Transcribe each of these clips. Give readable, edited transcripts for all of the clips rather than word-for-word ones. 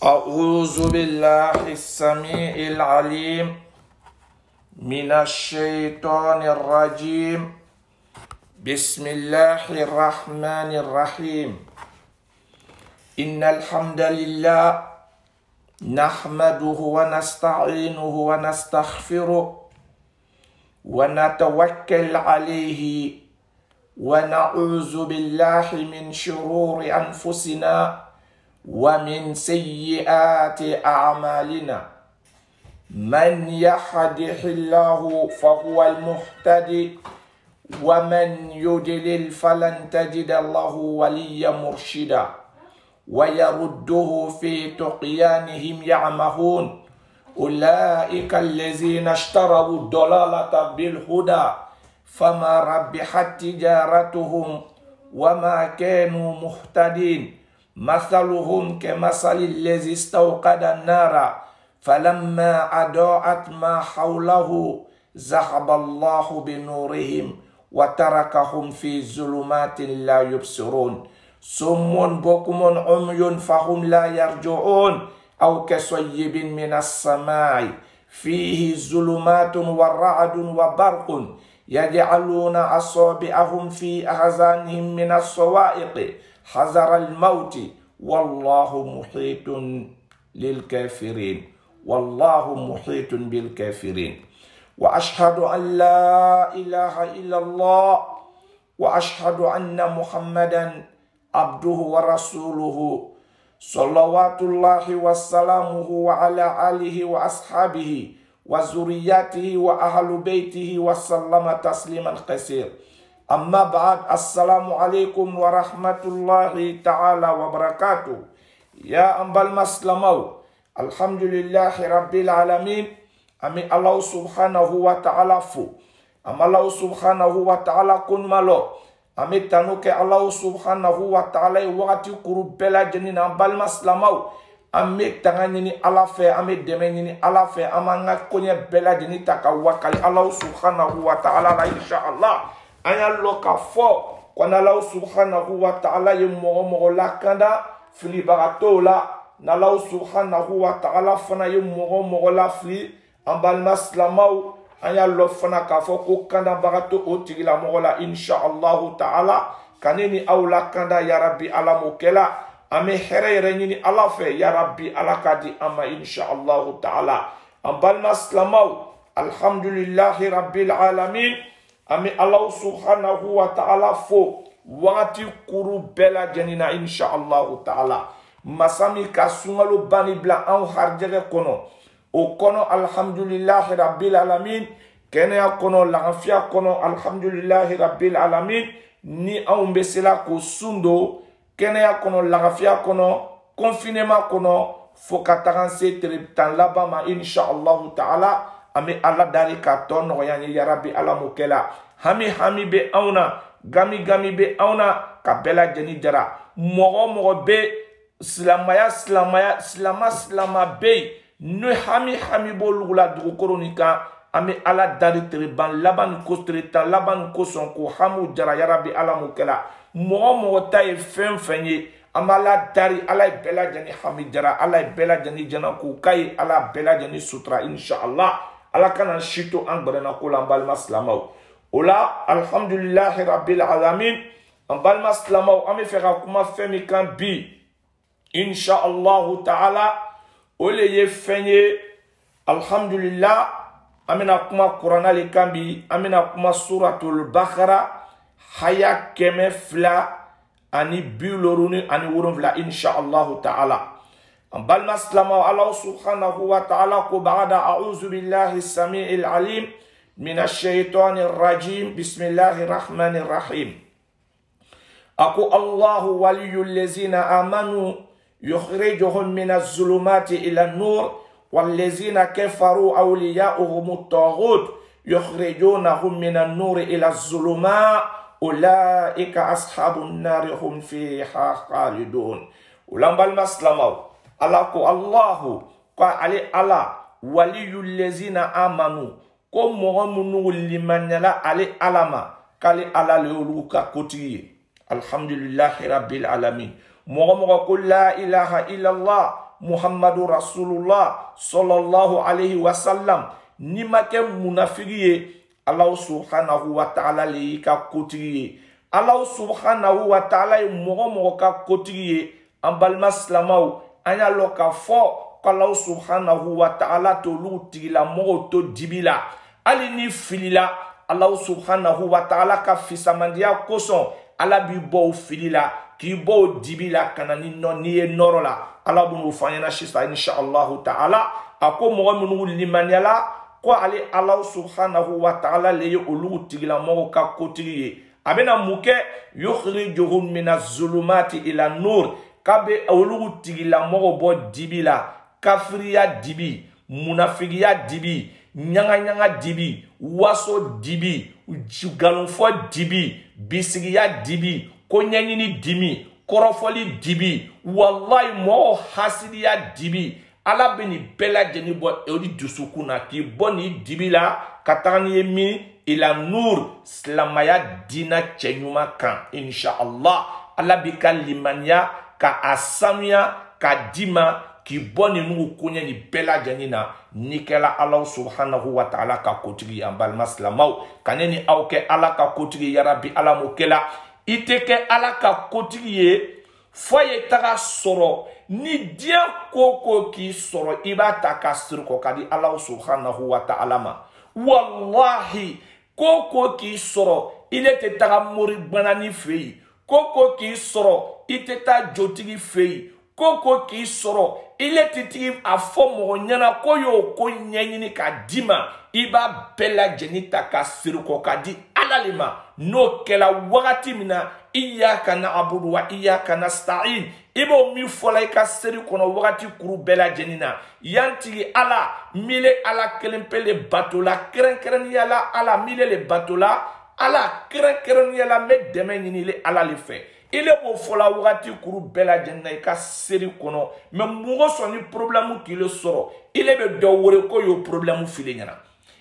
أعوذ بالله السميع العليم من الشيطان الرجيم. بسم الله الرحمن الرحيم. إن الحمد لله نحمده ونستعينه ونستغفره ونتوكل عليه ونعوذ بالله من شرور أنفسنا ومن سيئات أعمالنا. من يهده الله فهو المهتدي ومن يضلل فلن تجد له وليا مرشدا ويرده في طغيانهم يعمهون. أولئك الذين اشتروا الضلالة بالهدى فما ربحت تجارتهم وما كانوا مهتدين. مثلهم كمثل الذي استوقد النار فلما أضاءت ما حوله ذهب الله بنورهم وتركهم في ظلمات لا يبصرون. صم بكم عمي فهم لا يرجعون أو كصيب من السماء فيه ظلمات ورعد وبرق يجعلون أصابعهم في آذانهم من الصواعق حذر الموت والله محيط للكافرين. والله محيط بالكافرين. وأشهد أن لا إله إلا الله وأشهد أن محمدا عبده ورسوله صلوات الله وسلامه وعلى آله وأصحابه وذرياته وأهل بيته وسلم تسليما كثيرا. أما بعد، السلام عليكم ورحمة الله تعالى وبركاته. يا أمبال مسلمو، الحمد لله رب العالمين. أمي الله سبحانه وتعالى فو أما الله سبحانه وتعالى كن مالو أمي تنوك الله سبحانه وتعالى وقتي كرو بلا جنين أمبال مسلمو أمي تغنيني على في أمي دميني على في أما نكوني بلا جنين تكوكالي الله سبحانه وتعالى إن شاء الله. Anya loka fo kwana Allah subhanahu wa ta'ala ye mogo la kanda fili barato la na Allah subhanahu wa ta'ala fana ye mogo la fili ambal maslamau. Anya lo fana ka fo ko kanda barato o tigi la mogo la insha Allah ta'ala kanini au la kanda ya rabbi ala mokela ame here nyini ala fe ya rabbi ala kadi ama insha Allah ta'ala. Ambal maslamau alhamdulillahi rabbil alamin. Ami Allah subhanahu wa ta'ala fo wakati kuru bela janina insha Allah ta'ala. Masami kasungalo bani bla an harjere kono o kono alhamdulillahi rabbil alamin. Kene ya kono laafia kono alhamdulillahi rabbil alamin. Ni an besela ko sundo kene ya kono laafia kono confinement kono fo kataranse tributan labama insha Allah ta'ala. Ami Allah dari katon noyani ya rabbi ala mukela hami be auna gami be auna kabela jeni jara mogo be silama be no hami bolugula dugu koronika. Ami ala dari triban laban ko tritan laban ko sonko hamu jara ya rabbi ala mukela mogo tay fenye amala dari ala bela jeni hami jara ala bela jeni jana ku kai ala bela jeni sutra insha Allah. Ala kana shito an barana ko lambal maslamau. Ola alhamdulillah rabbil alamin. Ambal maslamau ame fera kuma femi kan bi insha Allah ta'ala. Ole ye fenye alhamdulillah amina kuma qur'ana le kan bi amina kuma suratul baqara haya keme fla ani biloruni ani wurun insha Allah ta'ala. بل مسلم الله سبحانه وتعالى بعد أعوذ بالله السميع العليم من الشيطان الرجيم. بسم الله الرحمن الرحيم. أقول الله ولي الذين آمنوا يخرجهم من الظلمات إلى النور والذين كفروا أولياؤهم الطاغوت يخرجونهم من النور إلى الظلمات أولئك أصحاب النار هم فيها خالدون. ولما المسلمون Allah ko Allahu ko ale ala waliyul lezina amanu ko mogo munu limanyala ale alama kale ala le uluka kotiye alhamdulillahi rabbil alamin. Mogo ko la ilaha illallah Muhammadu Rasulullah sallallahu alayhi wa sallam ni ma kɛ munafigi ye Allah subhanahu wa ta'ala le y'i ka kotigi ye Allah subhanahu wa ta'ala ye mɔgɔ ka kotigi ye an balima silamaw an y'a lɔn k'a fɔ Allah subhanahu wa ta'ala t'olu tigilamɔgɔw to dibi la hali ni filila Allah subhanahu wa ta'ala ka fisamandiya kosɔn Allah b'i bɔ o fili la k'i bɔ o dibi la ka na n'i ye nɔrɔ la Allah b'o fɔ an ɲɛna sisan inshallahu ta'ala a ko mɔgɔ minnu limaniyala ko ale Allah subhanahu wa ta'ala le ye olu tigilamɔgɔw ka kotigi ye a bɛna mun kɛ yukhrijuhum mina zulumati ila nur k'a bɛ olu tigilamɔgɔw bɔ dibi la kafiriya dibi munafigiya dibi ɲaga dibi waso dibi galonfɔ dibi bisigiya dibi koɲɛɲini dibi kɔrɔfɔli dibi wallahi mɔgɔw hasidiya dibi Ala bɛ nin bɛɛ lajɛlen bɔ olu dusukun na k'i bɔ nin dibi la ka taga n'i ye min ila nur silamaya diina cɛɲuman kan inshallah Ala b'i ka limaniya ka a sanuya ka d'i ma k'i bɔ ninnu koɲɛ nin bɛɛ lajɛlen na n'i kɛla Ala subhanahu wa ta'ala ka kotigi ye an balima silamaw ka ne ni aw kɛ Ala ka kotigi ye yarabi Ala m'o kɛla i tɛ kɛ Ala ka kotigi ye fo ye taga sɔrɔ ni diɲɛ ko k'i sɔrɔ i b'a ta ka siri kɔ ka di Ala subhanahu wa ta'ala ma wallahi ko k'i sɔrɔ i le tɛ taga mori banani fɛ yen ko k'i sɔrɔ i tɛ taa jotigi fɛ yen ko k'i sɔrɔ i le tɛ tigi a fɔ mɔgɔ ɲɛna ko y'o ko ɲɛɲini ka di ma i b'a bɛɛ lajɛlen ta ka siri kɔ ka di Ala le ma n'o kɛla wagati min na iyyaka na'budu wa iyyaka nasta'in i b'o min fɔla i ka seri kɔnɔ wagati kuru bɛɛ lajɛlen na yantigi Ala mile Ala kelen pe le bato la kɛrɛnkɛrɛnnenya la Ala mile le bato la Ala kɛrɛnkɛrɛnnenya la n bɛ dɛmɛ ɲini le Ala le fɛ i le b'o fɔla wagati kuru bɛɛ lajɛlen na i ka seri kɔnɔ mɛ mɔgɔ sɔn ni problème k'i le sɔrɔ i le bɛ dɔ wele ko y'o problème fili ɲɛna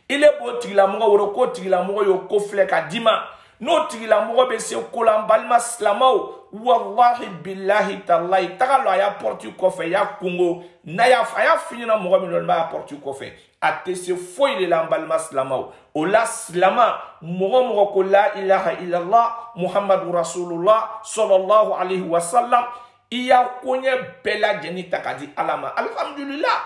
i le b'o tigilamɔgɔ wele ko tigilamɔgɔ y'o ko filɛ ka d'i ma n'o tigilamɔgɔ bɛ se ko la n balima silamaw wallahi billahi tallahi taga lɔ a y'a porte kɔfɛ y'a kungo n'a y'a fɔ a y'a f'i ɲɛna mɔgɔ min n'a y'a porte kɔfɛ a tɛ se foyi de la n balima silamaw o la silama mɔgɔ ko la ilaha illallah muhammadu rasulullah sallallahu alayhi wa sallam i y'a koɲɛ bɛɛ lajɛlen ta ka di Ala ma alhamdulillah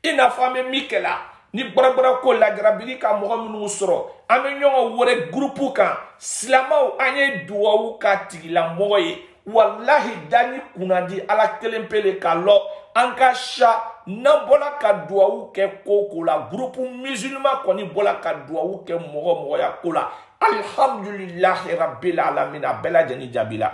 i n'a fɔ an bɛ min kɛ la ni barabara ko lajarabili ka mɔgɔ minnu sɔrɔ an bɛ ɲɔgɔn wɛrɛ groupe kan silamaw an ye duwawu ka tigilamɔgɔ ye wallahi dani kunnadi Ala kelen pe le ka lɔ an ka sa n'an bɔla ka duwawu kɛ ko la groupe musulman kɔni bɔla ka duwawu kɛ mɔgɔya ko la alhamdulillahi rabbil alamin a bɛɛ lajɛlen jaabila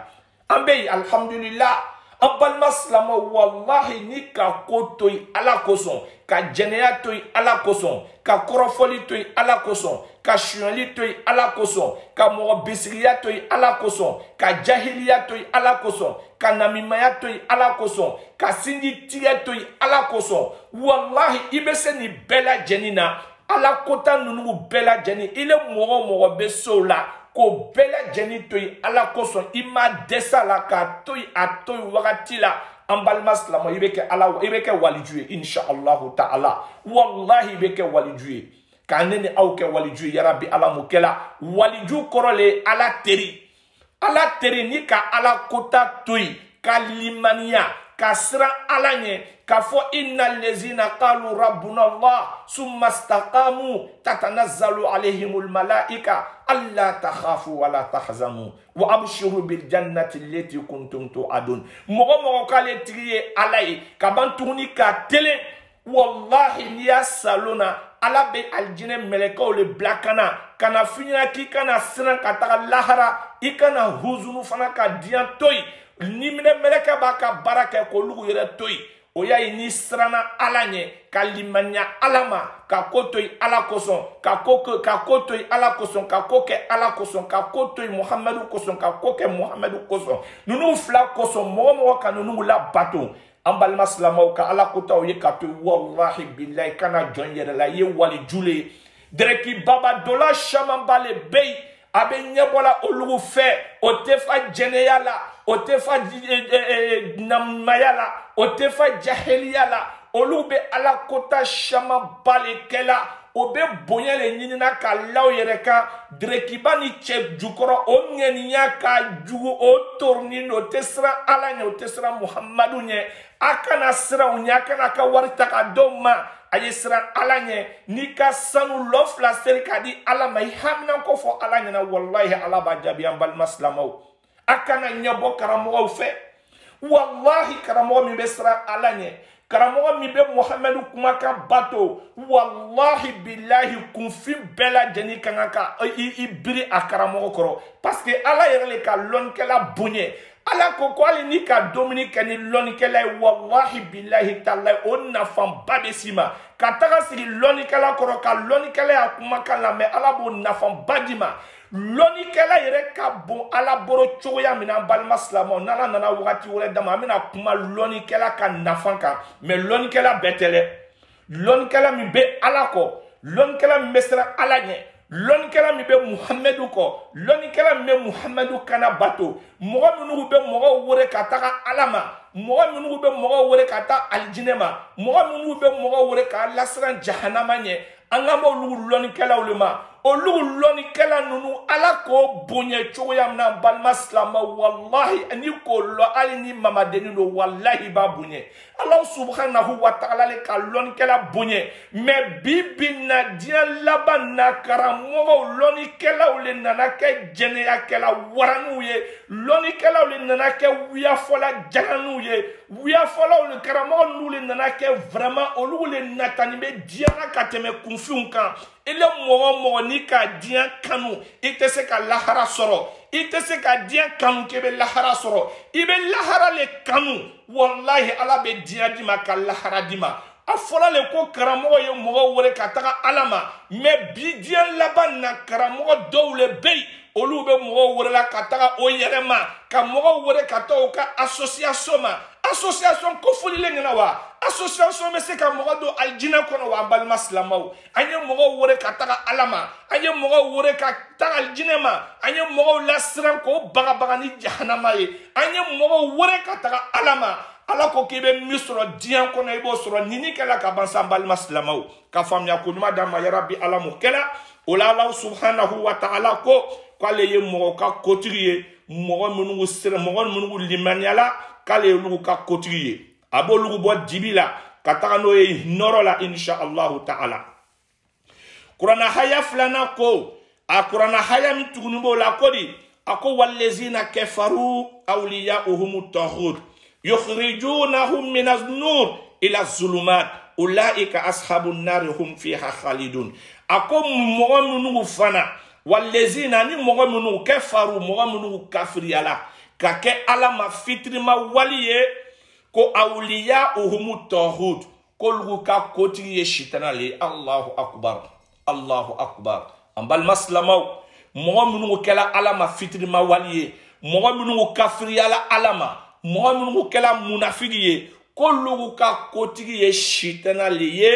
an bɛ yen alhamdulillah an balima silamaw wallahi ni ka ko to yen Ala kosɔn ka jɛnɛya to yen Ala kosɔn ka kɔrɔfɔli to yen Ala kosɔn ka suyali to yen Ala kosɔn ka mɔgɔ bisigiya to yen Ala kosɔn ka jahiliya to yen Ala kosɔn ka namimaya to yen Ala kosɔn ka sinji tigɛ to yen Ala kosɔn wallahi i bɛ se nin bɛɛ lajɛlen na Ala kota ninnu bɛɛ lajɛlen i le mɔgɔ bɛ se o la ko bɛɛ lajɛlen to yen Ala kosɔn i ma dɛsɛ a la k'a to yen a to yen wagati la an balima silamaw i bɛ kɛ Ala i bɛ kɛ waliju ye inshallahu ta'ala wallahi i bɛ kɛ waliju ye k'a ne ni aw kɛ waliju ye yarabi Ala m'o kɛla waliju kɔrɔ le ye Ala teri ni ka Ala kota to yen ka limaniya ka siran Ala ɲɛ k'a fɔ innal lezina qalu rabbuna Allah summa istaqamu tatanazzalu alayhimul malaika alla takhafu wa la tahzanu wa abshiru bil jannati allati kuntum tu'adun mɔgɔ k'ale tigi ye Ala ye ka ban tuguni ka telen wallahi n'i y'a salona Ala bɛ aljinɛ mɛlɛkɛw le bila kana kana f'i ɲɛna k'i kana siran ka taga lahara i kana huzunu fana ka diɲɛ to yen ni minɛ mɛlɛkɛ b'a ka baara kɛ k'olu yɛrɛ to yen o y'a ye ni siranna Ala ɲɛ ka limaniya Ala ma ka ko to yen Ala kosɔn ka ko to yen Ala kosɔn ka ko kɛ Ala kosɔn ka ko to yen Muhamadu kosɔn ka ko kɛ Muhamadu kosɔn ninnu fila kosɔn mɔgɔ ka ninnu labato an balima silamaw ka Ala kotaw ye ka to wallahi billahi kana jɔn yɛrɛ la i ye waliju le ye dɛrɛki baba dola caman ba le bɛ yen a bɛ ɲɛbɔla olu fɛ o tɛ fa jɛnɛya la o tɛ fa namaya la o tɛ fa jahiliya la olu bɛ ala kota samaba le kɛla o bɛ bonya le ɲinina ka law yɛrɛ kan direkiba ni cɛ jukɔrɔ o ŋaniya ka jugu o torinin o tɛ siran ala ɲɛ o tɛ siran muhamadu ɲɛ a kana siran u ɲɛ a kana ka wari ta ka d'o ma a ye siran ala ɲɛ n'i ka sanu lɔ fila seri k'a di ala ma i hamina ko fɔ ala ɲɛna walahi ala b'a jaabi an balima silamɛw a kana ɲɛbɔ karamɔgɔw fɛ wallahi karamɔgɔ min bɛ siran ala ɲɛ karamɔgɔ min bɛ muhamadu kumakan bato wallahi billahi kunfin bɛɛ lajɛlen ka kan ka i biri a karamɔgɔ kɔrɔ parce que ala yɛrɛ le ka lɔnnikɛla bonya ala ko ko hali ni ka dumuni kɛ ni lɔnnikɛla ye wallahi billahi taalahi o nafanba bɛ s'i ma ka taga sigi lɔnnikɛla kɔrɔ ka lɔnnikɛla y'a kumakan lamɛn ala b'o nafanba di ma lɔnnikɛla yɛrɛ ka bon ala bolo cogoya min na an balima silamɛw n'ala nana wagati wɛrɛ d'a ma an bɛna kuma lɔnnikɛla ka nafa kan mais lɔnnikɛla bɛɛ tɛ dɛ lɔnnikɛla min bɛ ala kɔ lɔnnikɛla min bɛ siran ala ɲɛ lɔnnikɛla min bɛ muhamadu kɔ lɔnnikɛla min bɛ muhamadu kana bato mɔgɔ minnu bɛ mɔgɔw wele ka taga ala ma mɔgɔ minnu bɛ mɔgɔw wele ka taa alijinɛ ma mɔgɔ minnu bɛ mɔgɔw wele k'a lasiran jahanama ɲɛ an ka olu lɔnnikɛlaw le ma olu lɔnnikɛla ninnu ala k'o bonya cogoya min na balima silamɛw wallahi ni k'o lɔ hali ni mamadennin don wallahi b'a bonya ala subhanahu wa ta'ala le ka lɔnnikɛla bonya mais bi na diɲɛ laban na karamɔgɔw lɔnnikɛlaw le nana kɛ jɛnɛyakɛla waraniw ye lɔnnikɛlaw le nana kɛ wuyafɔla jaganiw ye wuyafɔlaw le karamɔgɔ ninnu le nana kɛ vraiment olu le natani bɛ diɲɛ na ka tɛmɛ kunfinw kan ile mɔgɔ mɔgɔ ni ka diɲɛ kanu i tɛ se ka lahara sɔrɔ i tɛ se ka diɲɛ kanu k'i bɛ lahara sɔrɔ i bɛ lahara le kanu wallahi ala bɛ diɲɛ di ma ka lahara di ma a fɔra le ko karamɔgɔ ye mɔgɔ wele ka taga ala ma mais bi diɲɛ laban na karamɔgɔ dɔw le bɛ yen olu bɛ mɔgɔw wele la ka taga o yɛrɛ ma ka mɔgɔw wele ka taa o ka association ma association kofolilen ɲɛna wa association bɛ se ka mɔgɔ don alijinɛ kɔnɔ wa an balima silamɛw an ye mɔgɔw wele ka taga ala ma an ye mɔgɔw wele ka taga alijinɛ ma an ye mɔgɔw lasiran k'o bagabaga ni jahanama ye an ye mɔgɔw wele ka taga ala ma ala ko k'i bɛ min sɔrɔ diɲɛ kɔnɔ i b'o sɔrɔ ɲini kɛla ka ban sa an balima silamɛw ka faamuya ko ɲuman d'an ma yarabi ala m'o kɛla o la ala subhanahu wa ta'ala ko k'ale ye mɔgɔ ka kotigi ye mɔgɔ minnu siran mɔgɔ minnu limaniyala k'ale ye olu ka kotigi ye a b'olu bɔ dibi la ka taga n'o ye nɔrɔ la insha allahu ta'ala kuranna haya filanan ko a kuranna haya min tuguni b'o la ko di a ko wallezina kafaru awliya'uhum taghut yukhrijunahum min az-nur ila az-zulumat ulaika ashabun nar hum fiha khalidun a ko mɔgɔ minnu fana wallezina ni mɔgɔ minnu kafaru mɔgɔ minnu kafiriyala ka kɛ ala ma fitirima wali ye ko awliya'uhum taghut k'olu ka kotigi ye sitana le allahu akbar allahu akbar an balima silamɛw mɔgɔ minnu kɛla ala ma fitirima wali ye mɔgɔ minnu kafiriyala ala ma mɔgɔ minnu kɛla munafigi ye k'olu ka kotigi ye sitana le ye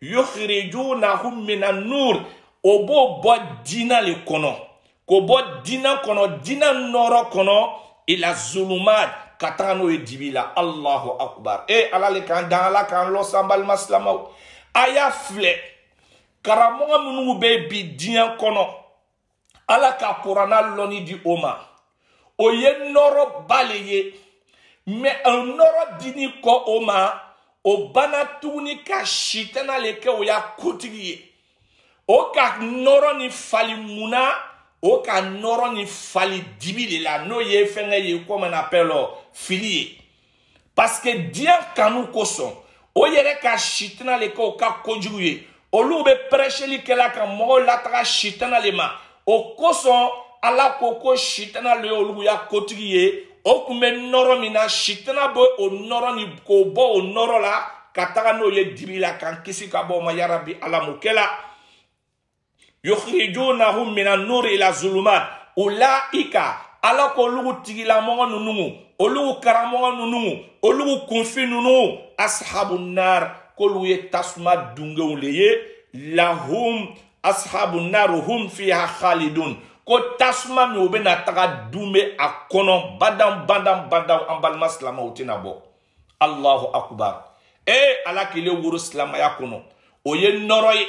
yukhrijunahum minan nur o b'o bɔ diinɛ le kɔnɔ k'o bɔ diinɛ kɔnɔ diinɛ nɔrɔ kɔnɔ ila zulumat ka taga n'o ye dibi la allahu akbar ala le k'an dan ala k'an lɔ san balima silamɛw a y'a filɛ karamɔgɔ minnu bɛ bi diɲɛ kɔnɔ ala ka kuranna lɔnni di o ma o ye nɔrɔba le ye mais nɔrɔ dini kɔ o ma o banna tuguni ka sitana le kɛ o y'a kotigi ye o ka nɔrɔ ni fali munna o ka nɔrɔ ni fali dibi de la n'o ye fɛngɛ ye comme on appelle fili ye parce que diɲɛ kanu kosɔn o yɛrɛ ka sitana le kɛ o ka kojugu ye olu bɛ prêcheli kɛla ka mɔgɔw lataga sitana le ma o kosɔn ala ko ko sitana le olu ya kotigi ye o kun bɛ nɔrɔ min na sitana bɛ o nɔrɔ ni k'o bɔ o nɔrɔ la ka taga n'o ye dibi la k'an kisi ka bɔ o ma yarabi ala m'o kɛla yukhrijunahum minan nur ila zulumat ulaika ala ko olugu tigilamɔgɔ ninnu olugu karamɔgɔ ninnu olugu kunfin ninnu ashabun nar k'olu ye tasuma dungenw le ye lahum ashabun nar hum fiha khalidun ko tasuma mi o bena taga dume a kono badam an balima silamɛw tɛna bɔ. Allahu akbar. Ala kile wuro silamaya kono o ye nɔrɔ ye.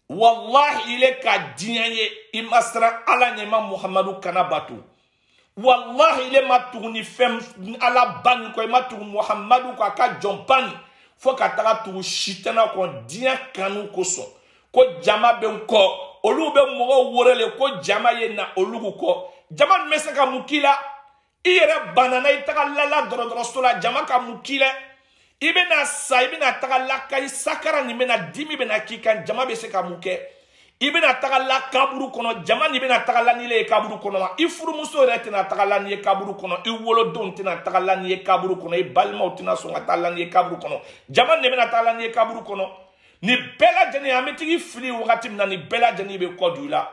Wallahi ile ka diɲɛ ye i ma siran Ala ɲɛ, ma Muhamadu kana batu. Wallahi ile ma tugu ni fɛn Ala bani kɔ, i ma tugu Muhamadu kɔ a ka jɔn bani fo ka taga tugu sitana kɔ diɲɛ kanu kosɔn. Ko jama bɛ n kɔ, olu bɛ mɔgɔw worele ko jama ye na olu kɔ. Jama bɛ se ka mun k'i la? I yɛrɛ banana i taga lala dɔgɔtɔrɔso la, jama ka mun k'i la? I bɛna sa, i bɛna taga lakayi, sakara nin bɛna dimi bɛna k'i kan, jama bɛ se ka mun kɛ? I bɛna taga la kaburu kɔnɔ, jama nin bɛna taga la n'i ye kaburu kɔnɔ wa? I furumuso yɛrɛ tɛna taga la n'i ye kaburu kɔnɔ, i wolodenw tɛna taga la n'i ye kaburu kɔnɔ, i balimaw tɛna sɔn ka taa la n'i ye kaburu kɔnɔ, jama nin bɛna taga la n'i ye kaburu kɔnɔ. Ni bɛɛ lajɛlen an bɛ tigi fili wagati min na, ni bɛɛ lajɛlen bɛ kɔ du la.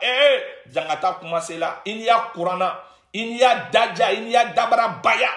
Jangata commencé la, i n'i y'a kuranna, i n'i y'a daja, i n'i y'a dabara baya.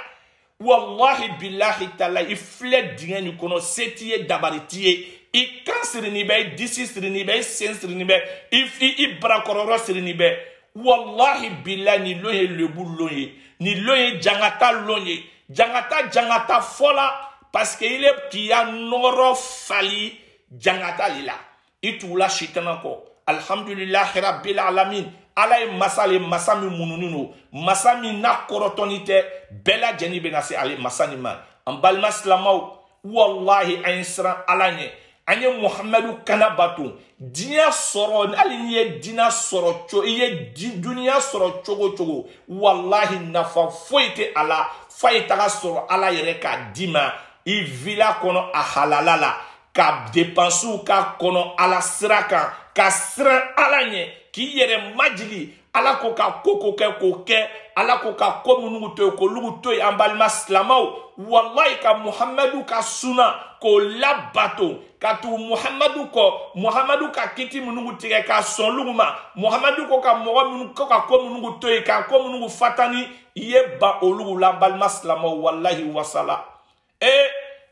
Wallahi billahi ta'ala i filɛ dingɛ nin kɔnɔ, se t'i ye, dabari t'i ye. I kan siri nin bɛ, i disi siri nin bɛ, i sen siri nin bɛ, i barakɔrɔyɔrɔ siri nin bɛ. Wallahi billahi ni lon ye lebu lon ye, ni lon ye jangata lon ye. Jangata fɔla parce que il est k'i ya nɔrɔ fali jangata lila. I tugula sitana kɔ. Alhamdulillahi rabbil alamin. Ala ye masa le, masa min mununi no, masa min n'a kɔrɔtɔni tɛ, bɛɛ lajɛlen bɛna se ale masa nin ma. An balima silamɛw, wallahi an ye siran Ala ɲɛ, an ye Muhamadu kana bato. Diɲɛ sɔrɔ, hali n'i ye diinɛ sɔrɔ, i ye duniya sɔrɔ cogo cogo, wallahi nafa foyi tɛ a la, f'a ye taga sɔrɔ Ala yɛrɛ k'a d'i ma. I vila kɔnɔ a halala la, ka dépenses k'a kɔnɔ Ala sira kan, ka siran Ala ɲɛ, k'i yɛrɛ majigi, Ala ko ka ko kɛ k'o kɛ, Ala ko ka ko minnu to yen k'olu to yen, an balima silamɛw, wallahi ka Muhamadu ka suna k'o labato, ka tugu Muhamadu kɔ, Muhamadu ka kiti minnu tigɛ k'a sɔn olu ma, Muhamadu ko ka mɔgɔ minnu ko ka ko minnu to yen, ka ko minnu fatani, i ye ban olu la, an balima silamɛw, wallahi wasala.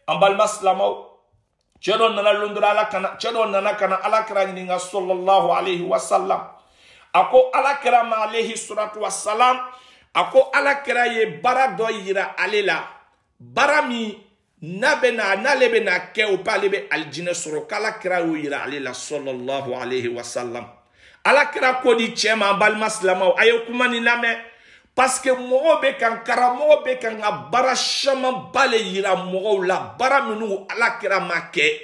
An balima silamɛw, cɛ dɔ nana londora Ala kana, cɛ dɔ nana kana Ala kira ɲininka sallallahu alayhi wa sallam. A ko Ala kira ma alayhi salatu wa salam, a ko Ala kira ye bara dɔ yira ale la, bara min n'ale bɛna kɛ o pa ale bɛ alijinɛ sɔrɔ, k'Ala kira y'o yira ale la sallallahu alayhi wa sallam. Ala kira ko di cɛ ma, an balima silamɛw, a ye kuma nin lamɛn. Parce que mɔgɔw bɛ kan, karamɔgɔ bɛ kan ka bara caman ba le yira mɔgɔw la, bara minnu Ala kira ma kɛ.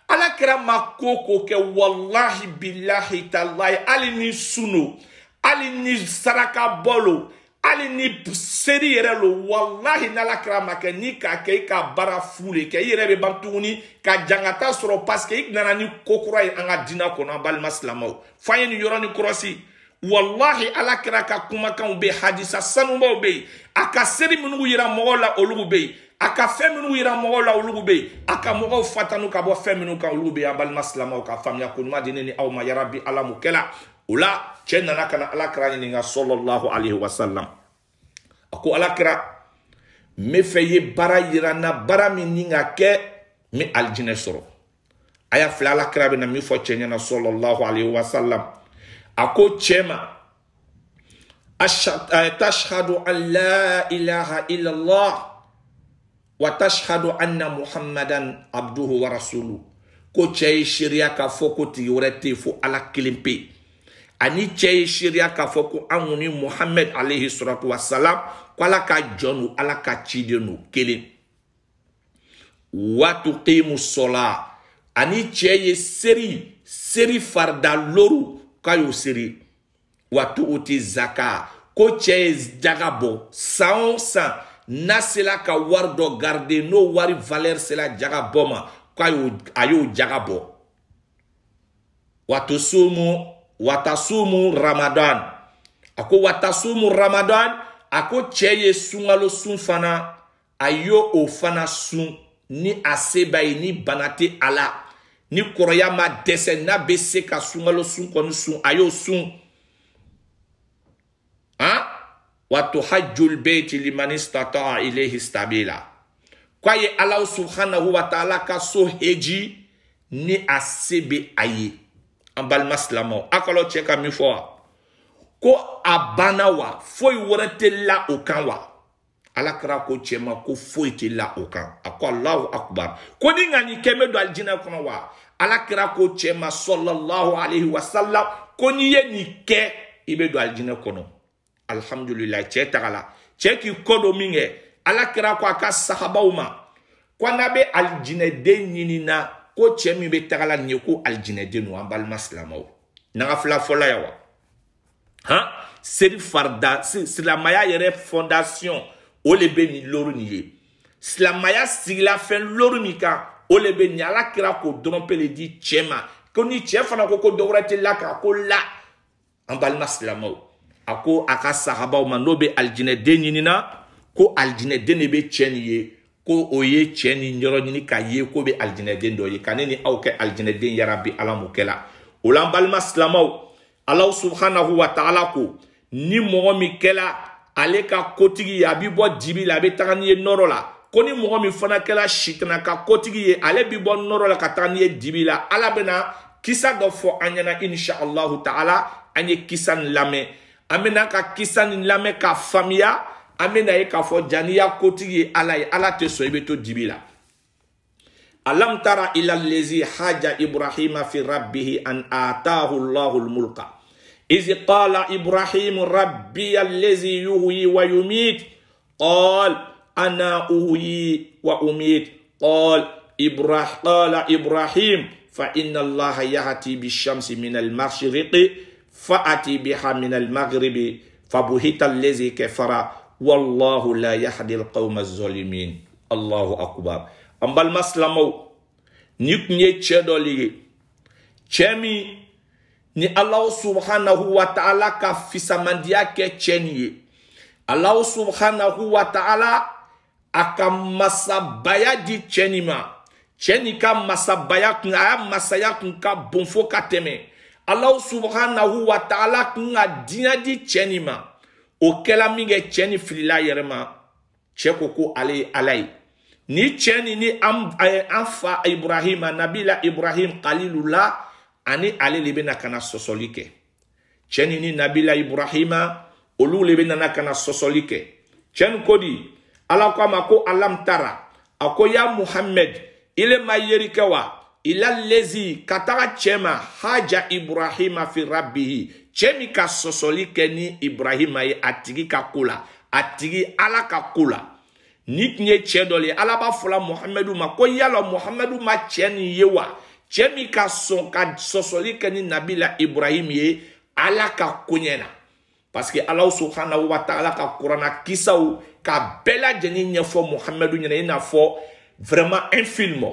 Ala kira ma ko kɛ, wallahi billahi tallahi, hali ni sunu, hali ni saraka bolo, hali ni seri yɛrɛ lo, wallahi n'Ala kira ma kɛ, ni k'a kɛ i ka bara fu le kɛ, i yɛrɛ bɛ ban tuguni ka jangata sɔrɔ parce que i nana ni ko kura ye an ka diinɛ kɔnɔ, an balima silamɛw. F'an ye nin yɔrɔ ni kɔrɔsi. Wallahi Ala kira ka kumakanw bɛ, hadisa sanubaw bɛ yen, a ka seri minnu yira mɔgɔw la olu bɛ yen, a ka fɛn minnu yira mɔgɔw la olu bɛ yen, a ka mɔgɔw fatanu ka bɔ fɛn minnu kan olu bɛ yen, an balima silamɛw ka faamuya ko ɲuman di ne ni aw ma, yarabi Ala m'o kɛ la. O la cɛ nana ka na Ala kira ɲininka sallallahu alayhi wa sallam. A ko Ala kira, n bɛ fɛ i ye baara yira n na, baara min ni ka kɛ n bɛ alijinɛ sɔrɔ. A y'a filɛ Ala kira bɛ na min fɔ cɛ ɲɛna sallallahu alayhi wa sallam. A ko cɛ ma, tashhadu an la ilaha illallah wa tashhadu anna muhammadan abduhu wa rasuluhu. Ko cɛ ye seereya k'a fɔ ko tigi wɛrɛ tɛ yen fo Ala kelen pe. Ani cɛ ye seereya k'a fɔ ko an ni Muhammad alayhi salatu wa salam, ko Ala ka jɔn don, Ala ka ciden don kelen. Wa tuqimu sola. Ani cɛ ye seri farida loru k'a y'o seri. Wa tuuti zaka. Ko cɛ ye jaga bɔ san o san, n'a sela ka wari dɔ garder, n'o wari valeur sela jaga bɔ ma, a y'o jaga bɔ. Watasumu Ramadan. A ko watasumu Ramadan, a ko cɛ ye sunkalo sun fana, a y'o o fana sun, ni a seba ye, ni bana tɛ a la, ni kɔrɔya ma dɛsɛ, n'a bɛ se ka sunkalo sun kɔni sun, a y'o sun. Watuhajjul bayti liman istata'a ilayhi sabila. Kwa ye Allah subhanahu wa ta'ala ka so heji ni a sebe a ye. An balima silamɛw, a k'aw cɛ ka min fɔ wa? ko abana wa foyi wɛrɛ tɛ la o kan wa alakira ko cɛ ma ko foyi tɛ la o kan a ko Allahu akbar ko ni ŋani kɛ bɛ don alijinɛ kɔnɔ wa alakira ko cɛ ma sallallahu alayhi wa sallam ko n'i ye nin kɛ i bɛ don alijinɛ kɔnɔ alhamdulillah cɛ tagala cɛ k'i kɔ don min kɛ alakira ko a ka sahabaw ma ko n'a bɛ alijinɛden ɲini na ko cɛ min bɛ tagala nin ye ko alijinɛden don an balima silamɛw n'an ka fila fɔlɔ ya wa han seri farida silamaya yɛrɛ fondation o le bɛ nin lori nin ye silamaya sigila fɛn lori min kan o le bɛ nin alakira ko dɔrɔn pe le di cɛ ma ko ni cɛ fana ko dɔ wɛrɛ tɛ la kan ko la an balima silamɛw a ko a ka sahabaw ma n'o bɛ alijinɛden ɲini na ko alijinɛden de bɛ cɛ nin ye ko o ye cɛ ni yɔrɔ ɲini k'a ye ko bɛ alijinɛden dɔ ye ka ne ni aw kɛ alijinɛden yarabi ala m'o kɛ la o la an balima silamɛw Ala subhanahu wa ta'ala ko ni mɔgɔ min kɛla ale ka kotigi ye a bɛ bɔ dibi la a bɛ taga n'i ye nɔrɔ la ko ni mɔgɔ min fana kɛla sitana ka kotigi ye ale bɛ bɔ nɔrɔ la ka taga n'i ye dibi la ala bɛna kisa dɔ fɔ an ɲɛna insha Allahu ta'ala an ye kisa nin lamɛn an bɛna ka kisa nin lamɛn ka faamuya an bɛna ye k'a fɔ janiya kotigi ye ala ye ala tɛ sɔn i bɛ to dibi la alam tara ila allazi haja ibrahima fi rabbihi an ataahu Allahu al-mulka إذ قال إبراهيم ربي الذي يحيي ويميت قال أنا أحيي وأميت قال إبراهيم فإن الله يأتي بالشمس من المشرق فأتي بها من المغرب فبهت الذي كفر والله لا يهدي القوم الظالمين الله أكبر أمبال مسلمو نيكني تشدولي تشمي ni Allah subhanahu wa ta'ala ka fisamandiya kɛ cɛ nin ye Allah subhanahu wa ta'ala a ka masabaya di cɛ nin ma cɛ nin ka masabaya kun a y'a masaya kun ka bon fo ka tɛmɛ Allah subhanahu wa ta'ala kun ka diɲɛ di cɛ nin ma o kɛla min kɛ cɛ nin filila yɛrɛ ma cɛ ko ko ale ye ala ye ni cɛ nin ni an fa Ibrahim nabila Ibrahim Khalilullah ani ale le bena kana sɔsɔli kɛ cɛ ni nabila Ibrahima olu le bena kana sɔsɔli kɛ cɛ ni ko di ala ko a ma ko alam tara a ko ya Muhammad ile ma yeri kɛ wa ila lezi ka taga cɛ ma haja Ibrahima fi rabbihi cɛ min ka sɔsɔli kɛ ni Ibrahima ye a tigi ka ko la a tigi ala ka ko la ni tun ye cɛ dɔ le ala b'a fɔla Muhammadu ma ko yala Muhammadu ma cɛ nin ye wa cɛ min ka sɔn ka sɔsɔli kɛ ni nabila Ibrahim ye ala ka ko ɲɛ na parce que ala subhanahu wa ta'ala ka kurana kisaw ka bɛɛ lajɛlen ɲɛfɔ Muhammadu ɲɛna i n'a fɔ vraiment un film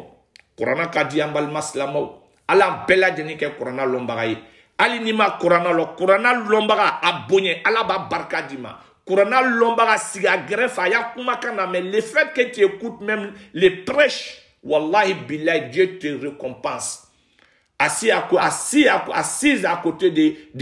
kurana ka di an balima silamɛw ala bɛɛ lajɛlen kɛ kurana lɔnbaga ye hali ni ma kurana lɔ kurana lɔnbaga a bonya ala b'a barika di ma kurana lɔnbaga sigi a gɛrɛfɛ a y'a kumakan na mais le fait que tu écoutes même les prêches wallahi billahi Dieu te récompense assis à côté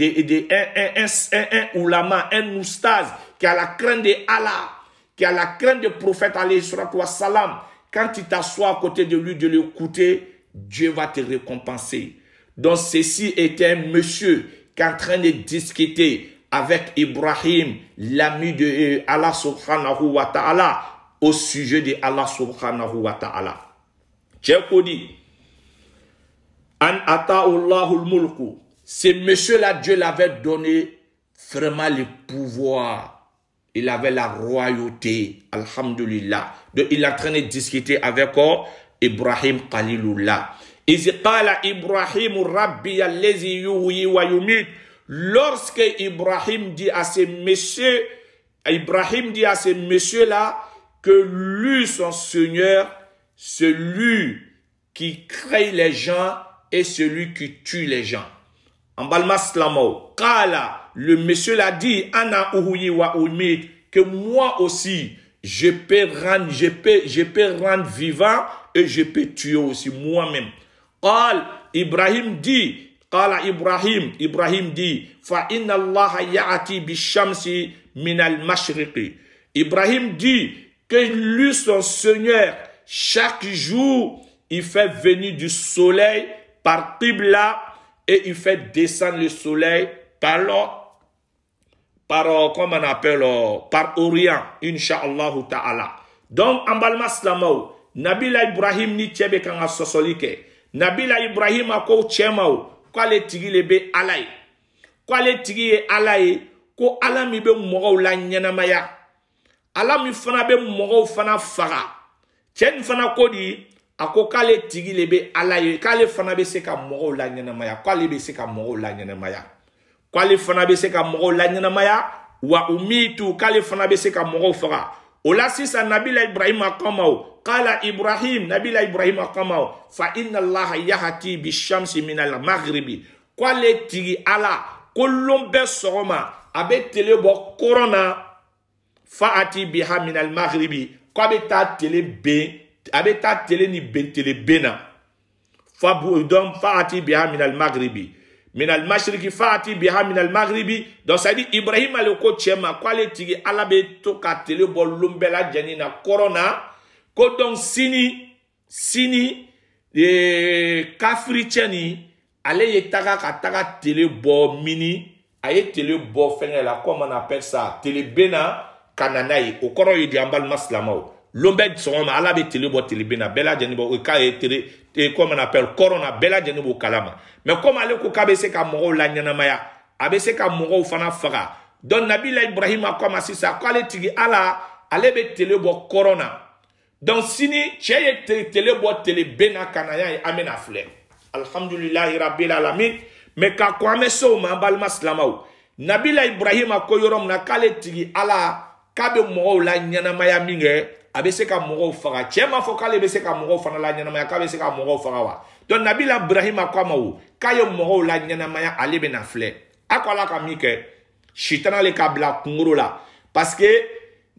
un oulama, un oustaz qui a la crainte de Allah, qui a la crainte du prophète alayhi salatu wa salam. Quand tu t'assois à côté de lui de l'écouter, Dieu va te récompenser. Donc ceci était un monsieur qui est en train de discuter avec Ibrahim, l'ami de Allah subhanahu wa ta'ala, au sujet de Allah subhanahu wa ta'ala. Tchèkodi, an ata'ullahul mulku. Ce monsieur-là, Dieu l'avait donné vraiment le pouvoir. Il avait la royauté. Alhamdulillah. Donc, il est en train de discuter avec Ibrahim Khalilullah. Izi qala Ibrahim Rabbi allazi yuhyi wa yumit. Lorsque Ibrahim dit à ce monsieur-là que lui, son Seigneur, celui qui crée les gens et celui qui tue les gens. En balma slamo, Kala, le monsieur l'a dit, Ana uhuyi wa umit, que moi aussi, je peux rendre vivant et je peux tuer aussi moi-même. Kal, Ibrahim dit, Kala Ibrahim dit, Fa inna Allah ya'ati bishamsi minal mashriqi. Ibrahim dit que lui, son Seigneur, chaque jour, il fait venir du soleil par Qibla et il fait descendre le soleil par l'autre. par, comme on appelle, par Orient, Inch'Allah ta'ala. Donc, en balma slamao, Nabila Ibrahim ni tchebe kanga sosolike. Nabila Ibrahim ako tchemao, kwa le tigi lebe alay. Kwa le tigi e alay, ko ala mi be moro la nyanamaya. Ala mi fana be moro fana faga. Chen fana kodi, ako kale tigi lebe alay, kale fana be seka moro la nyanamaya. Kale be seka moro la nyanamaya. Kale fana be seka moro la nyanamaya. Wa umitu kale fana be seka moro faga. Ola sisa Nabila Ibrahim akamao. Kala Ibrahim, Nabila Ibrahim akamao. Fa inna Allah yahati bishamsi minal maghribi. Kwa le tigi ala. Kolombe soroma. Abe telebo korona. Fa ati biha minal maghribi. Kwa be ta tele ben. Abe ta tele ni ben tele bena. Fa ati biha minal maghribi. Minal mashriki fati biha minal maghribi. Donc ça dit Ibrahim aloko chema kwa le tigi ala be to ka tele bo lumbela jani na corona ko donc sini kafri chani ale ye taga ka taga tele bo mini aye tele bo fengela comme on appelle ça tele bena kananayi o koro yi di ambal maslamao lombe soma ala be tele bo tele bena bela jani bo ka e tele comme on appelle corona bela jani bo kalama. Mais comme ale ko kabese ka mogo la nyanamaya abese ka mogo fana faga donc Nabila Ibrahim a commencé ça ko ale tigi ala ale be tele bo corona donc sini cheye tele bo tele bena kanaya amena fle alhamdulillah rabbil alamin mais ka ko ameso ma bal maslamao Nabila Ibrahim a ko yorom na kale tigi ala kabe mogo la nyanamaya minge abese ka mogo faga chema fo kale bese ka mogo fana la nyanamaya kabese ka mogo faga wa. Donc Nabila Ibrahim akwamaou kayo moro la nyanamaya alebe na fle akwala ka mike shitana le kabla kunguru la parce que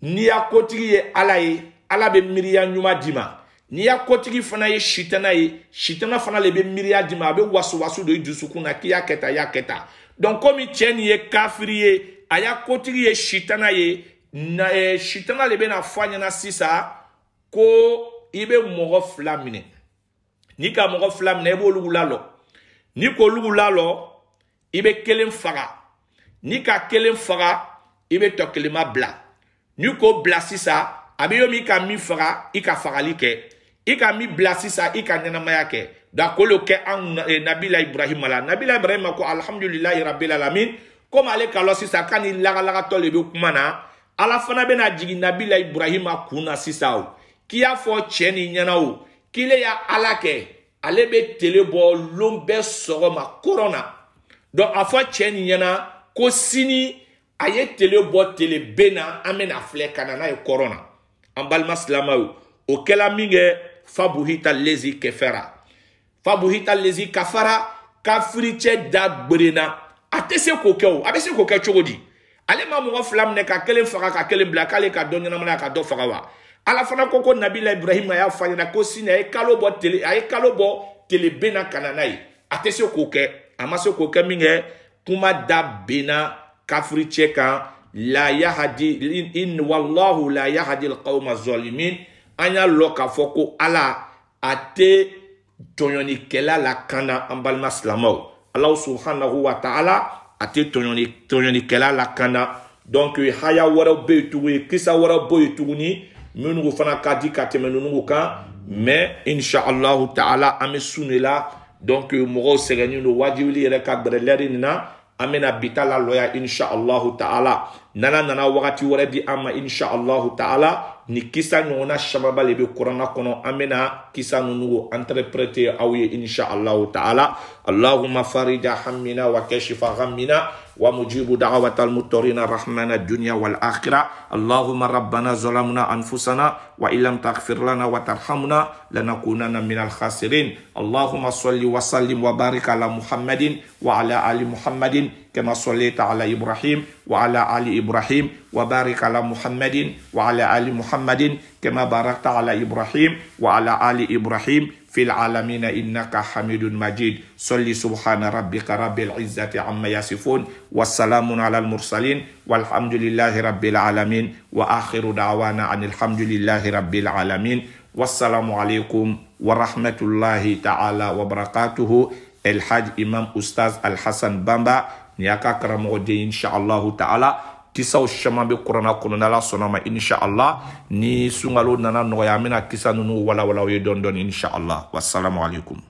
ni ya kotigi ye ala be miriya nyuma dima ni ya kotigi fana ye shitana fana le be miriya dima be wasu do jusukuna ki ya keta donc comme tieni ye kafiri ye aya kotigi ye shitana ye na shitana le be na fanya na sisa ko ibe moro flamine ni ka mogo flam ne bo lugulalo ni ko lugulalo ibe kelen faga ni ka kelen faga ibe to kelema bla ni ko bla sisa abe yo mi ka mi faga ika fagali ke ika mi bla sisa ika nyana mayake da ko lo ke an Nabila Ibrahim ala Nabila Ibrahim ko alhamdulillah rabbil alamin comme ale kalo sisa kani laga to lebe kumana ala fana be na jigi Nabila Ibrahim kuna sisa o kiya fo cheni nyana o kile ya alake alebe telebo lombe soroma corona donc afa cheni yana ko sini aye telebo telebena amena fle kanana e corona ambal maslama o kela minge fabuhita lezi kefera fabuhita lezi kafara kafriche dagbrena atese kokeo abese kokeo chogodi ale ma mo flam ne ka kelen faga ka kelen bla kale ka donyana mana ka do faga wa ala fana koko Nabila Ibrahim ya fanya na ko sine ay kalobo tele bena kananai atese koke amaso koke minge kuma da bena kafri cheka la yahdi in wallahu la yahdi alqawma az-zalimin anya loka foko ala ate tonyoni kela la kana ambal maslamo Allah subhanahu wa ta'ala ate tonyoni kela la kana donc haya wara be tuwe kisa wara boy tuguni munu fana kadi kateme nunu kan mais inshallah ta'ala ame sunela donc mo sereni no wajibili yere ka brelleri na amena bitala loya inshallah ta'ala nana wakati wara di ama inshallah ta'ala ni kisa nyona shababa lebe qur'ana kono amena kisa nunu interpréter awiye inshallah ta'ala allahumma farija hammina wa kashifa ghammina ومجيب دعوة المضطرين الرحمن الدنيا والآخرة اللهم ربنا ظلمنا أنفسنا وإن لم تغفر لنا وترحمنا لنكونن من الخاسرين اللهم صل وسلم وبارك على محمد وعلى آل محمد كما صليت على إبراهيم وعلى آل إبراهيم وبارك على محمد وعلى آل محمد كما باركت على إبراهيم وعلى آل إبراهيم في العالمين إنك حميد مجيد صلي سبحان ربك رب العزة عما يصفون والسلام على المرسلين والحمد لله رب العالمين وآخر دعوانا عن الحمد لله رب العالمين والسلام عليكم ورحمة الله تعالى وبركاته الحاج إمام أستاذ الحسن بامبا نياكا كرمودي إن شاء الله تعالى kisaw caman be kurana kɔnɔ n'ala sɔnna ma inshallah ni sunkalo nana nɔgɔya an bɛna kisa ninnu walawala aw ye dɔɔni dɔɔni inshallah wassalamu alaikum